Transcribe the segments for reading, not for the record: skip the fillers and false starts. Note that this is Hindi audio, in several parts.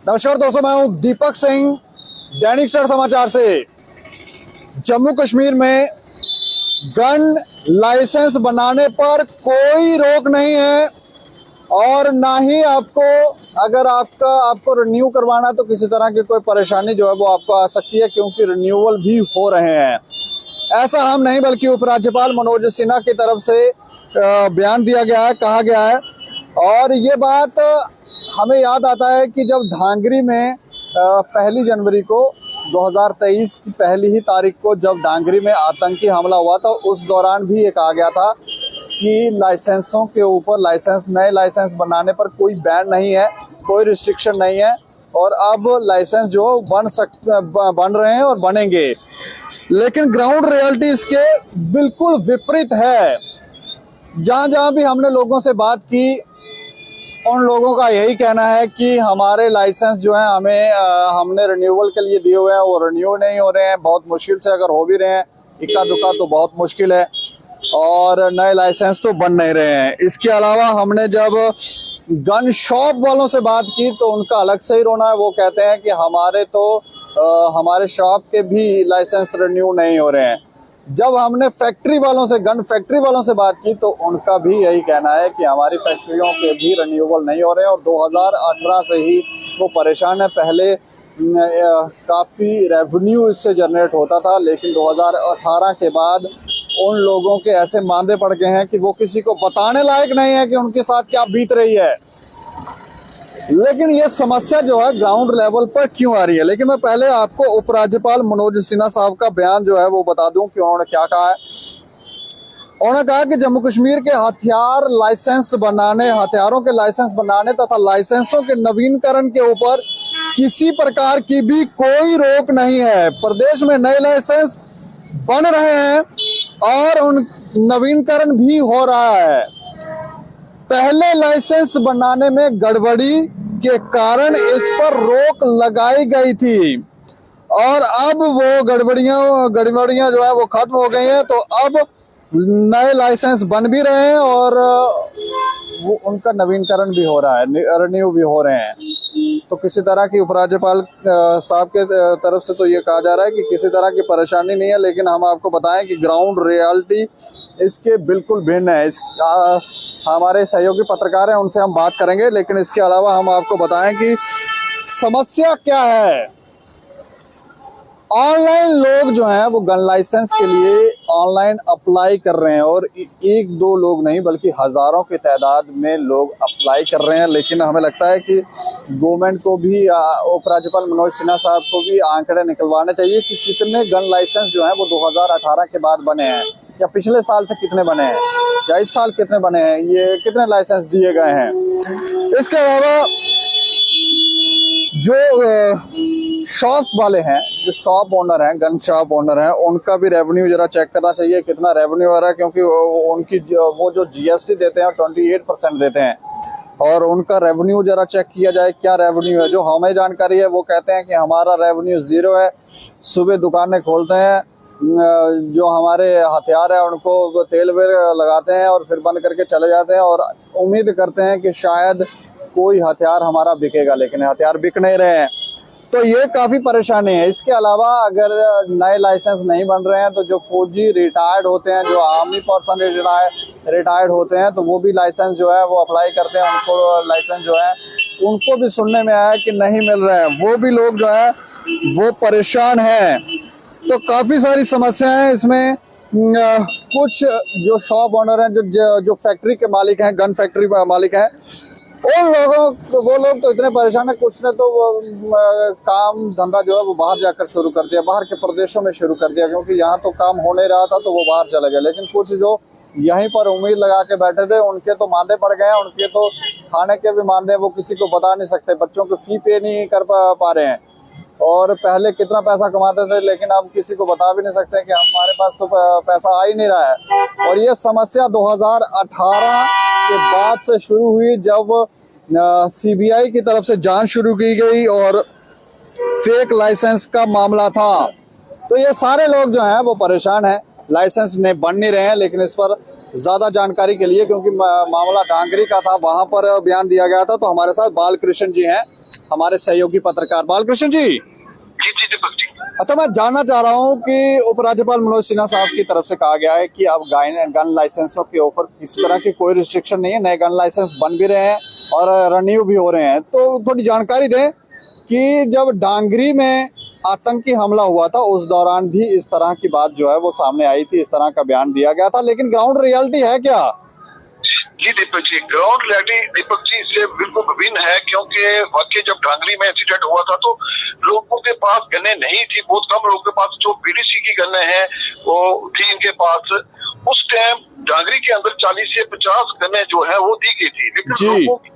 नमस्कार दोस्तों, मैं हूं दीपक सिंह, दैनिक सर समाचार से। जम्मू कश्मीर में गन लाइसेंस बनाने पर कोई रोक नहीं है और ना ही अगर आपको रिन्यू करवाना है तो किसी तरह की कोई परेशानी जो है वो आपको आ सकती है, क्योंकि रिन्यूअल भी हो रहे हैं। ऐसा हम नहीं बल्कि उपराज्यपाल मनोज सिन्हा की तरफ से बयान दिया गया है, कहा गया है। और ये बात हमें याद आता है कि जब ढांगरी में 1 जनवरी को 2023 की पहली ही तारीख को जब ढांगरी में आतंकी हमला हुआ था, उस दौरान भी ये कहा गया था कि लाइसेंसों के ऊपर नए लाइसेंस बनाने पर कोई बैन नहीं है, कोई रिस्ट्रिक्शन नहीं है। और अब लाइसेंस जो बन रहे हैं और बनेंगे, लेकिन ग्राउंड रियलिटी इसके बिल्कुल विपरीत है। जहां भी हमने लोगों से बात की, उन लोगों का यही कहना है कि हमारे लाइसेंस जो है हमने रिन्यूअल के लिए दिए हुए हैं, वो रिन्यू नहीं हो रहे हैं। बहुत मुश्किल से अगर हो भी रहे हैं, इक्का दुक्का तो बहुत मुश्किल है, और नए लाइसेंस तो बन नहीं रहे हैं। इसके अलावा हमने जब गन शॉप वालों से बात की तो उनका अलग से ही रोना है। वो कहते हैं कि हमारे शॉप के भी लाइसेंस रिन्यू नहीं हो रहे हैं। जब हमने गन फैक्ट्री वालों से बात की तो उनका भी यही कहना है कि हमारी फैक्ट्रियों के भी रिन्यूअल नहीं हो रहे हैं और 2018 से ही वो परेशान है। पहले काफ़ी रेवेन्यू इससे जनरेट होता था, लेकिन 2018 के बाद उन लोगों के ऐसे मांदे पड़ गए हैं कि वो किसी को बताने लायक नहीं है कि उनके साथ क्या बीत रही है। लेकिन ये समस्या जो है ग्राउंड लेवल पर क्यों आ रही है। लेकिन मैं पहले आपको उपराज्यपाल मनोज सिन्हा साहब का बयान जो है वो बता दूं कि उन्होंने क्या कहा है। उन्होंने कहा कि जम्मू कश्मीर के हथियारों के लाइसेंस बनाने तथा लाइसेंसों के नवीनीकरण के ऊपर किसी प्रकार की भी कोई रोक नहीं है। प्रदेश में नए लाइसेंस बन रहे हैं और उन नवीनीकरण भी हो रहा है। पहले लाइसेंस बनाने में गड़बड़ी के कारण इस पर रोक लगाई गई थी और अब वो गड़बड़ियां जो है वो खत्म हो गई हैं। तो अब नए लाइसेंस बन भी रहे हैं और वो उनका नवीनीकरण भी हो रहा है, रिन्यू भी हो रहे हैं। तो किसी तरह की उपराज्यपाल साहब के तरफ से तो ये कहा जा रहा है कि किसी तरह की परेशानी नहीं है, लेकिन हम आपको बताएं कि ग्राउंड रियलिटी इसके बिल्कुल भिन्न है। हमारे सहयोगी पत्रकार हैं, उनसे हम बात करेंगे। लेकिन इसके अलावा हम आपको बताएं कि समस्या क्या है। ऑनलाइन लोग जो हैं वो गन लाइसेंस के लिए ऑनलाइन अप्लाई कर रहे हैं और 1-2 लोग नहीं बल्कि हजारों की तादाद में लोग अप्लाई कर रहे हैं। लेकिन हमें लगता है कि गवर्नमेंट को भी, उपराज्यपाल मनोज सिन्हा साहब को भी आंकड़े निकलवाने चाहिए कि कितने गन लाइसेंस जो हैं वो 2018 के बाद बने हैं, या पिछले साल से कितने बने हैं, या इस साल कितने बने हैं, ये कितने लाइसेंस दिए गए हैं। इसके अलावा जो शॉप्स वाले हैं, जो शॉप ओनर हैं, गन शॉप ओनर हैं, उनका भी रेवेन्यू जरा चेक करना चाहिए कितना रेवेन्यू आ रहा है, क्योंकि उनकी वो जो GST देते हैं 28% देते हैं और उनका रेवेन्यू जरा चेक किया जाए क्या रेवेन्यू है। जो हमें जानकारी है वो कहते हैं कि हमारा रेवेन्यू 0 है। सुबह दुकानें खोलते हैं, जो हमारे हथियार है उनको तेल वेल लगाते हैं और फिर बंद करके चले जाते हैं और उम्मीद करते हैं कि शायद कोई हथियार हमारा बिकेगा, लेकिन हथियार बिक नहीं रहे हैं। तो ये काफ़ी परेशानी है। इसके अलावा अगर नए लाइसेंस नहीं बन रहे हैं तो जो फौजी रिटायर्ड होते हैं, जो आर्मी पर्सन रिटायर्ड होते हैं, तो वो भी लाइसेंस जो है वो अप्लाई करते हैं। उनको लाइसेंस जो है उनको भी सुनने में आया कि नहीं मिल रहा है, वो भी लोग जो है वो परेशान हैं। तो काफ़ी सारी समस्याएं हैं इसमें। कुछ जो शॉप ओनर हैं, जो फैक्ट्री के मालिक हैं, गन फैक्ट्री मालिक हैं, वो लोग तो इतने परेशान है। कुछ ने तो काम धंधा जो है वो बाहर जाकर शुरू कर दिया, बाहर के प्रदेशों में शुरू कर दिया, क्योंकि यहाँ तो काम हो नहीं रहा था तो वो बाहर चले गए। लेकिन कुछ जो यहीं पर उम्मीद लगा के बैठे थे, उनके तो मांदे पड़ गए हैं, उनके तो खाने के भी मांदे, वो किसी को बता नहीं सकते, बच्चों की फी पे नहीं कर पा रहे हैं। और पहले कितना पैसा कमाते थे, लेकिन अब किसी को बता भी नहीं सकते कि हमारे पास तो पैसा आ ही नहीं रहा है। और ये समस्या 2018 के बाद से शुरू हुई, जब CBI की तरफ से जांच शुरू की गई और फेक लाइसेंस का मामला था। तो ये सारे लोग जो हैं वो परेशान हैं, लाइसेंस ने बन नहीं रहे हैं। लेकिन इस पर ज़्यादा जानकारी के लिए, क्योंकि मामला ढांगरी का था, वहाँ पर बयान दिया गया था, तो हमारे साथ बालकृष्ण जी हैं, हमारे सहयोगी पत्रकार बालकृष्ण जी। जी जी दीपक जी। अच्छा, मैं जानना चाह रहा हूँ कि उपराज्यपाल मनोज सिन्हा साहब की तरफ से कहा गया है कि अब गन लाइसेंसों के ऊपर किसी तरह की कोई रिस्ट्रिक्शन नहीं है, नए गन लाइसेंस बन भी रहे हैं और रिन्यू भी हो रहे हैं। तो थोड़ी जानकारी दें कि जब डांगरी में आतंकी हमला हुआ था उस दौरान भी इस तरह की बात जो है वो सामने आई थी, इस तरह का बयान दिया गया था, लेकिन ग्राउंड रियलिटी है क्या? जी दीपक जी, ग्राउंड रियलिटी दीपक जी से बिल्कुल विभिन्न है, क्योंकि वाकई जब डांगरी में इंसिडेंट हुआ था तो लोगों के पास गन्ने नहीं थी, बहुत कम लोगों के पास जो पीडीसी की गन्ने हैं वो थी इनके पास। उस टाइम डांगरी के अंदर 40 से 50 गन्ने जो है वो दी गई थी, लेकिन लोगों की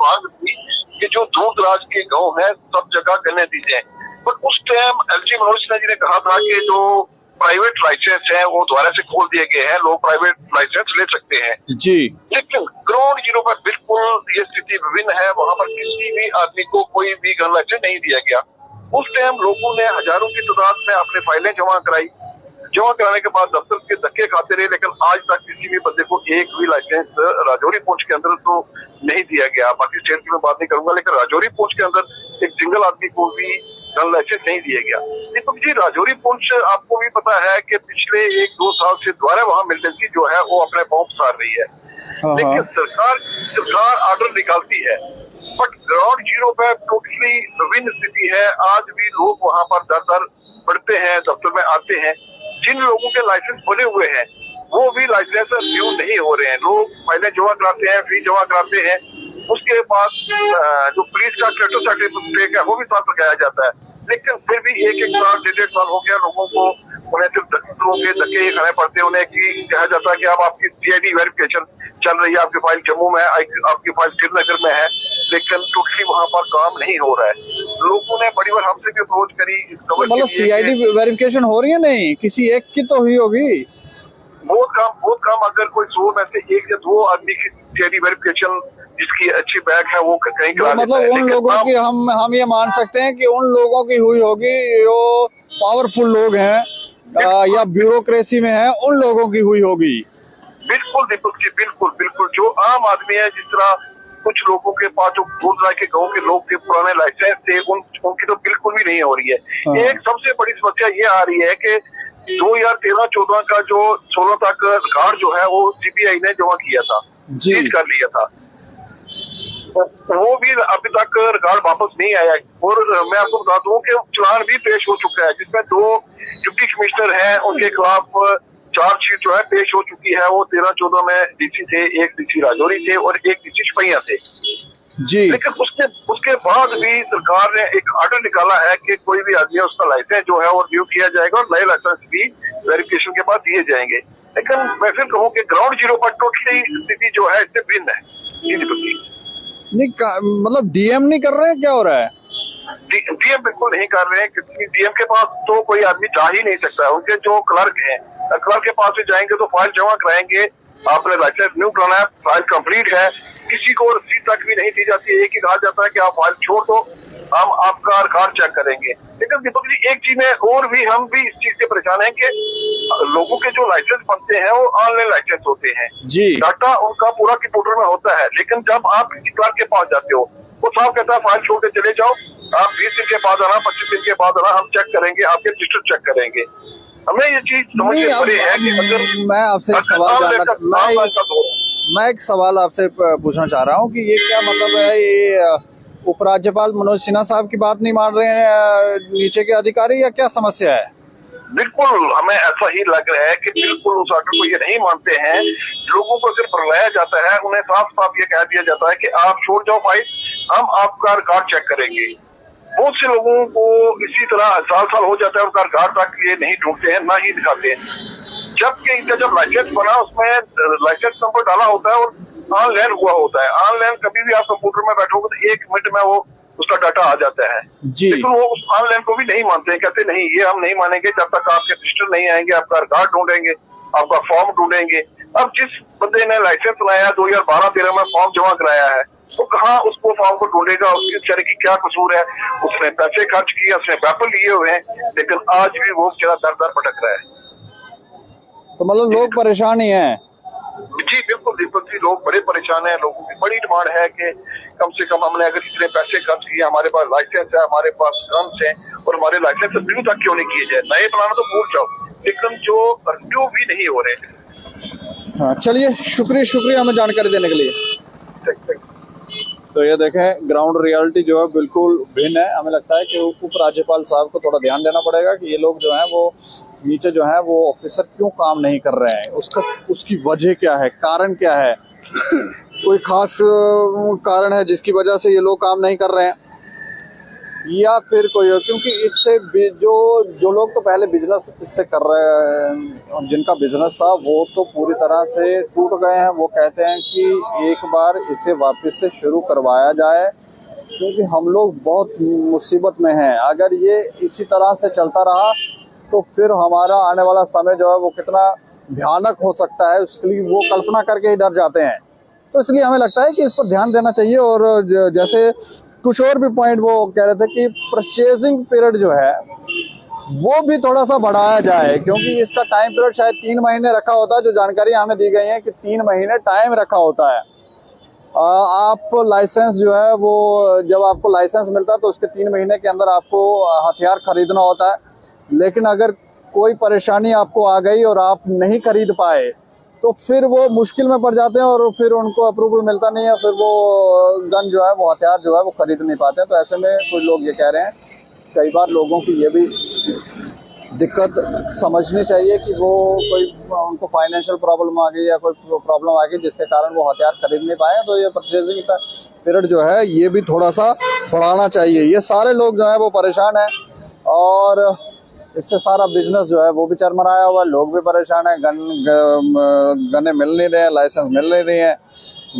मांग थी कि जो दूर दराज के गाँव है सब जगह गन्ने दी जाए। पर उस टाइम एलजी मनोज सिन्हा जी ने कहा था कि जो प्राइवेट लाइसेंस है वो दोबारा से खोल दिए गए हैं, लोग प्राइवेट लाइसेंस ले सकते हैं जी। लेकिन ग्राउंड जीरो पर बिल्कुल ये स्थिति विभिन्न है, वहां पर किसी भी आदमी को कोई भी गन लाइसेंस नहीं दिया गया। उस टाइम लोगों ने हजारों की तादाद में अपनी फाइलें जमा कराई, जमा कराने के बाद दफ्तर के धक्के खाते रहे, लेकिन आज तक किसी भी बंदे को एक भी लाइसेंस राजौरी पुंछ के अंदर तो नहीं दिया गया। बाकी स्टेट की मैं बात नहीं करूंगा, लेकिन राजौरी पुंछ के अंदर एक सिंगल आदमी को भी गन लाइसेंस नहीं दिया गया। दीपक जी, राजौरी पुंछ आपको भी पता है कि पिछले 1-2 साल से द्वारा वहां मिलिटेंसी जो है वो अपने पांव पसार रही है, लेकिन सरकार ऑर्डर निकालती है, बट ग्राउंड जीरो पे टोटली विभिन्न स्थिति है। आज भी लोग वहां पर दर दर पढ़ते हैं, दफ्तर में आते हैं, जिन लोगों के लाइसेंस बने हुए हैं वो भी लाइसेंस रिन्यू नहीं हो रहे हैं। लोग पहले जमा कराते हैं, फीस जमा कराते हैं, उसके बाद जो पुलिस का कैरेक्टर सर्टिफिकेट है वो भी साथ लगाया जाता है, लेकिन फिर भी 1-1 साल 1.5 साल हो गया लोगों को, उन्हें सिर्फ दफ्तरों के धक्के ही खाने पड़ते हैं। उन्हें कहा जाता है कि अब आपकी CID वेरिफिकेशन चल रही है, आपकी फाइल जम्मू में है, आपकी फाइल श्रीनगर में है, लेकिन टोटली वहां पर काम नहीं हो रहा है। लोगों ने बड़ी बार हमसे भी अप्रोच करी, मतलब CID वेरिफिकेशन हो रही है? नहीं, किसी एक की तो हुई होगी। बहुत कम अगर कोई 100 में से 1 या 2 आदमी की CID वेरिफिकेशन जिसकी अच्छी बैग है वो कहीं करा देता है। मतलब उन लोगों की हम ये मान सकते हैं कि उन लोगों की हुई होगी जो पावरफुल लोग हैं या ब्यूरोक्रेसी में है, उन लोगों की हुई होगी। बिल्कुल दीपक जी, बिल्कुल बिल्कुल। जो आम आदमी है, जिस तरह कुछ लोगों के पास जो दूर दराज के गाँव के लोग के पुराने लाइसेंस थे उनकी तो बिल्कुल भी नहीं हो रही है। एक सबसे बड़ी समस्या ये आ रही है कि 2013-14 का जो 16 तक रिकॉर्ड जो है वो CBI ने जमा किया था, सीज कर लिया था, वो भी अभी तक रिकॉर्ड वापस नहीं आया। और मैं आपको बता दूं कि चालान भी पेश हो चुका है, जिसमें 2 डिप्टी कमिश्नर हैं, उनके खिलाफ चार्जशीट जो है पेश हो चुकी है। वो 13-14 में DC थे, एक DC राजौरी थे और एक DC शपैया थे जी। लेकिन उसके बाद भी सरकार ने एक ऑर्डर निकाला है कि कोई भी आदमी उसका लाइसेंस जो है वो रिन्यू किया जाएगा और नए लाइसेंस भी वेरिफिकेशन के बाद दिए जाएंगे। लेकिन मैं फिर कहूँ कि ग्राउंड जीरो पर टोटली स्थिति जो है इससे भिन्न है। नहीं, मतलब DM नहीं कर रहे हैं, क्या हो रहा है? DM बिल्कुल नहीं कर रहे हैं, क्योंकि DM के पास तो कोई आदमी जा ही नहीं सकता है। उनके जो क्लर्क हैं, क्लर्क के पास भी जाएंगे तो फाइल जमा कराएंगे, आपने लाइसेंस रिन्यू कराना है, फाइल कंप्लीट है, किसी को रसीद तक भी नहीं दी जाती है। एक ही कहा जाता है कि आप फाइल छोड़ दो, हम आपका रिकॉर्ड चेक करेंगे। लेकिन दीपक जी, एक चीज में और भी हम भी इस चीज से परेशान हैं कि लोगों के जो लाइसेंस बनते हैं वो ऑनलाइन लाइसेंस होते हैं जी, डाटा उनका पूरा कंप्यूटर में होता है, लेकिन जब आप किसी क्लर्क के पास जाते हो वो साहब कहता है फाइल छोड़ के चले जाओ, आप 20 दिन के बाद आना, 25 दिन के बाद आना, हम चेक करेंगे, आपके रजिस्टर चेक करेंगे। हमें ये चीज समझ में पड़ी है कि अगर मैं आपसे एक सवाल आपसे पूछना चाह रहा हूँ कि ये क्या मतलब है, ये उपराज्यपाल मनोज सिन्हा साहब की बात नहीं मान रहे हैं नीचे के अधिकारी, या क्या समस्या है? बिल्कुल हमें ऐसा ही लग रहा है कि बिल्कुल उस ऑर्डर को ये नहीं मानते हैं। लोगों को सिर्फ बुलाया जाता है, उन्हें साफ साफ ये कह दिया जाता है कि आप छोड़ जाओ फाइल, हम आपका रिकॉर्ड चेक करेंगे। बहुत से लोगों को इसी तरह साल हो जाता है, उनका रिकॉर्ड तक ये नहीं ढूंढते हैं, ना ही दिखाते हैं। जबकि इनका जब लाइसेंस बना उसमें लाइसेंस नंबर डाला होता है और ऑनलाइन हुआ होता है। ऑनलाइन कभी भी आप कंप्यूटर में बैठोगे तो 1 मिनट में वो उसका डाटा आ जाता है जी। लेकिन वो उस ऑनलाइन को भी नहीं मानते हैं, कहते नहीं ये हम नहीं मानेंगे जब तक आपके रजिस्टर नहीं आएंगे, आपका रिकॉर्ड ढूंढेंगे, आपका फॉर्म ढूंढेंगे। अब जिस बंदे ने लाइसेंस बनाया 2012-13 में फॉर्म जमा कराया है, तो कहाँ उसको फॉर्म को ढूंढेगा, उसकी बेचारे की क्या कसूर है? उसने पैसे खर्च किए, उसने पेपर लिए हुए हैं, लेकिन आज भी वो बेचारा दर दर भटक रहा है। तो मतलब लोग परेशान ही हैं। जी बिल्कुल दीपक जी, लोग बड़े परेशान हैं। लोगों की बड़ी डिमांड है कि कम से कम हमने अगर इतने पैसे खर्च किए, हमारे पास लाइसेंस है, हमारे पास गन्स हैं, और हमारे लाइसेंस रिन्यू तक क्यों नहीं किए जाए। नए बनाना तो भूल जाओ, लेकिन जो रिन्यू भी नहीं हो रहे हैं। हाँ, चलिए, शुक्रिया हमें जानकारी देने के लिए। तो ये देखें, ग्राउंड रियलिटी जो है बिल्कुल भिन्न है। हमें लगता है कि उप राज्यपाल साहब को थोड़ा ध्यान देना पड़ेगा कि ये लोग जो हैं वो नीचे जो है वो ऑफिसर क्यों काम नहीं कर रहे हैं, उसकी वजह क्या है, कारण क्या है। कोई खास कारण है जिसकी वजह से ये लोग काम नहीं कर रहे हैं, या फिर कोई, क्योंकि इससे जो लोग तो पहले बिजनेस इससे कर रहे हैं, जिनका बिजनेस था वो तो पूरी तरह से टूट गए हैं। वो कहते हैं कि एक बार इसे वापस से शुरू करवाया जाए, क्योंकि हम लोग बहुत मुसीबत में हैं। अगर ये इसी तरह से चलता रहा तो फिर हमारा आने वाला समय जो है वो कितना भयानक हो सकता है, उसके लिए वो कल्पना करके ही डर जाते हैं। तो इसलिए हमें लगता है कि इस पर ध्यान देना चाहिए। और जैसे कुछ और भी पॉइंट वो कह रहे थे कि परचेजिंग पीरियड जो है वो भी थोड़ा सा बढ़ाया जाए, क्योंकि इसका टाइम पीरियड शायद 3 महीने रखा होता है। जो जानकारी हमें दी गई है कि 3 महीने टाइम रखा होता है। आप लाइसेंस जो है वो, जब आपको लाइसेंस मिलता है तो उसके 3 महीने के अंदर आपको हथियार खरीदना होता है। लेकिन अगर कोई परेशानी आपको आ गई और आप नहीं खरीद पाए तो फिर वो मुश्किल में पड़ जाते हैं और फिर उनको अप्रूवल मिलता नहीं है, फिर वो गन जो है, वो हथियार जो है वो खरीद नहीं पाते हैं। तो ऐसे में कुछ लोग ये कह रहे हैं, कई बार लोगों की ये भी दिक्कत समझनी चाहिए कि वो कोई उनको फाइनेंशियल प्रॉब्लम आ गई या कोई प्रॉब्लम आ गई जिसके कारण वो हथियार खरीद नहीं पाए। तो ये परचेजिंग पीरियड जो है ये भी थोड़ा सा बढ़ाना चाहिए। ये सारे लोग जो है वो परेशान हैं और इससे सारा बिजनेस जो है वो भी चरमराया हुआ है। लोग भी परेशान हैं, गन्ने मिल नहीं रहे हैं, लाइसेंस मिल नहीं रहे हैं,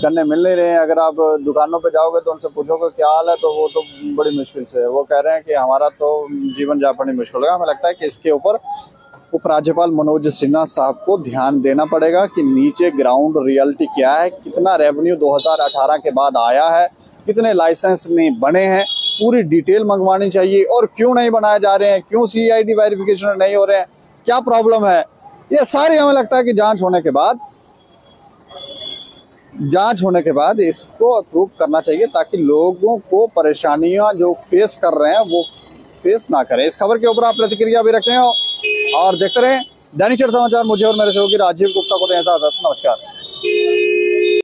गन्ने मिल नहीं रहे हैं। अगर आप दुकानों पे जाओगे तो उनसे पूछोगे क्या हाल है, तो वो तो बड़ी मुश्किल से है। वो कह रहे हैं कि हमारा तो जीवन यापन ही मुश्किल होगा। हमें लगता है कि इसके ऊपर उपराज्यपाल मनोज सिन्हा साहब को ध्यान देना पड़ेगा कि नीचे ग्राउंड रियलिटी क्या है, कितना रेवेन्यू 2018 के बाद आया है, कितने लाइसेंस नहीं बने हैं, पूरी डिटेल मंगवानी चाहिए। और क्यों नहीं बनाए जा रहे हैं, क्यों CID वेरिफिकेशन नहीं हो रहे हैं, क्या प्रॉब्लम है, ये सारी हमें लगता है कि जांच होने के बाद इसको अप्रूव करना चाहिए, ताकि लोगों को परेशानियां जो फेस कर रहे हैं वो फेस ना करें। इस खबर के ऊपर आप प्रतिक्रिया भी रखें और देखते रहें दैनिक चर्चा समाचार। मुझे और मेरे सहयोगी राजीव गुप्ता को दें इजाजत। नमस्कार।